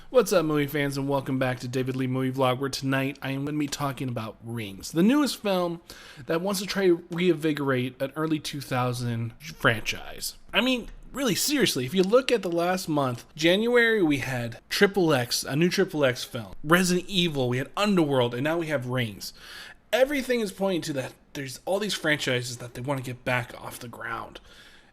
What's up, movie fans, and welcome back to David Lee Movie Vlog, where tonight I am going to be talking about Rings, the newest film that wants to try to reinvigorate an early 2000 franchise. I mean, really, seriously, if you look at the last month, January we had Triple X, a new Triple X film, Resident Evil, we had Underworld, and now we have Rings. Everything is pointing to that there's all these franchises that they want to get back off the ground.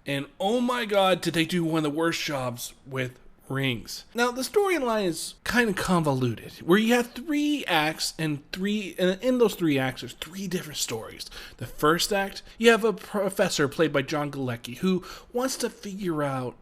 And oh my god, did they do one of the worst jobs with Rings. Now, the storyline is kind of convoluted, where you have three acts, and in those three acts, there's three different stories. The first act, you have a professor played by John Galecki who wants to figure out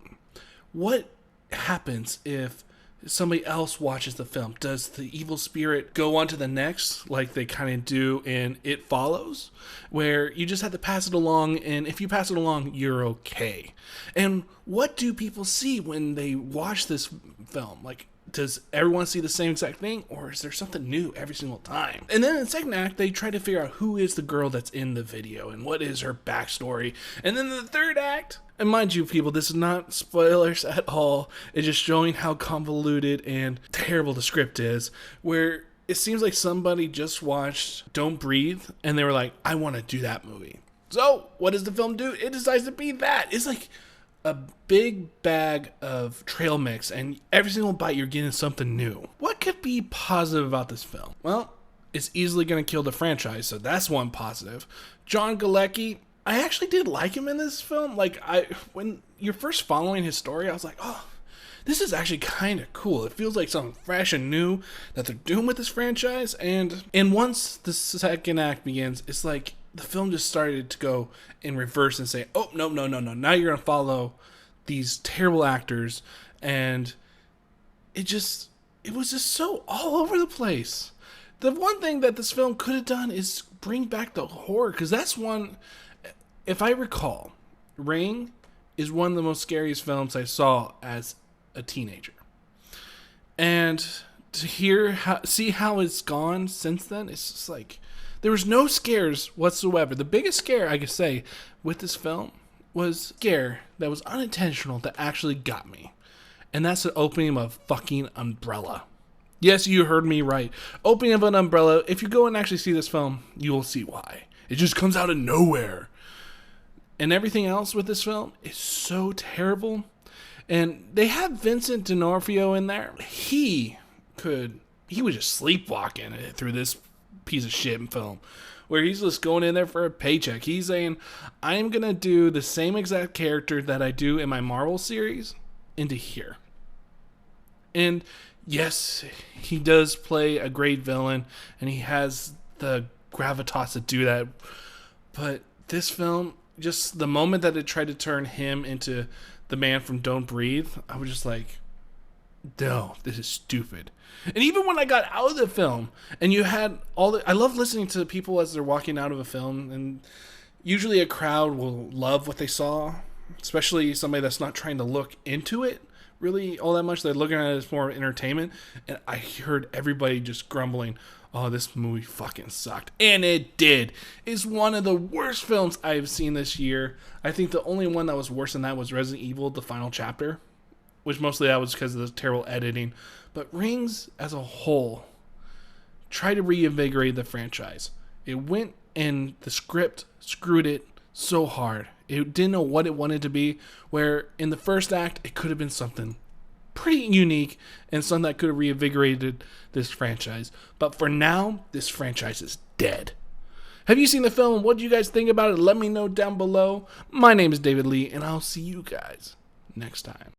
what happens if somebody else watches the film. Does the evil spirit go on to the next, like they kind of do in It Follows, where you just have to pass it along, and if you pass it along, you're okay? And what do people see when they watch this film? Like, does everyone see the same exact thing, or is there something new every single time? And then in the second act, they try to figure out who is the girl that's in the video and what is her backstory. And then the third act, and mind you, people, this is not spoilers at all. It's just showing how convoluted and terrible the script is, where it seems like somebody just watched Don't Breathe, and they were like, I want to do that movie. So, what does the film do? It decides to be that. It's like a big bag of trail mix, and every single bite you're getting something new. What could be positive about this film? Well, it's easily going to kill the franchise, so that's one positive. John Galecki, I actually did like him in this film. Like, when you're first following his story, I was like, oh, this is actually kind of cool. It feels like something fresh and new that they're doing with this franchise. And once the second act begins, it's like the film just started to go in reverse and say, oh, no. Now you're going to follow these terrible actors. And it was just so all over the place. The one thing that this film could have done is bring back the horror, because that's one, if I recall, Ring is one of the most scariest films I saw as a teenager. And to see how it's gone since then, it's just like, there was no scares whatsoever. The biggest scare I could say with this film was a scare that was unintentional that actually got me. And that's the opening of a fucking umbrella. Yes, you heard me right. Opening of an umbrella. If you go and actually see this film, you will see why. It just comes out of nowhere. And everything else with this film is so terrible. And they have Vincent D'Onofrio in there. He was just sleepwalking through this piece of shit film, where he's just going in there for a paycheck. He's saying, I'm going to do the same exact character that I do in my Marvel series into here. And yes, he does play a great villain, and he has the gravitas to do that. But this film, just the moment that it tried to turn him into the man from Don't Breathe, I was just like, no, this is stupid. And even when I got out of the film, and you had I love listening to people as they're walking out of a film, and usually a crowd will love what they saw, especially somebody that's not trying to look into it really all that much. They're looking at it as more entertainment, and I heard everybody just grumbling, oh, this movie fucking sucked. And it did. It's one of the worst films I've seen this year. I think the only one that was worse than that was Resident Evil, the final chapter, which mostly that was because of the terrible editing. But Rings as a whole tried to reinvigorate the franchise. It went and the script screwed it so hard. It didn't know what it wanted to be, where in the first act, it could have been something pretty unique and something that could have reinvigorated this franchise. But for now, this franchise is dead. Have you seen the film? What do you guys think about it? Let me know down below. My name is David Lee, and I'll see you guys next time.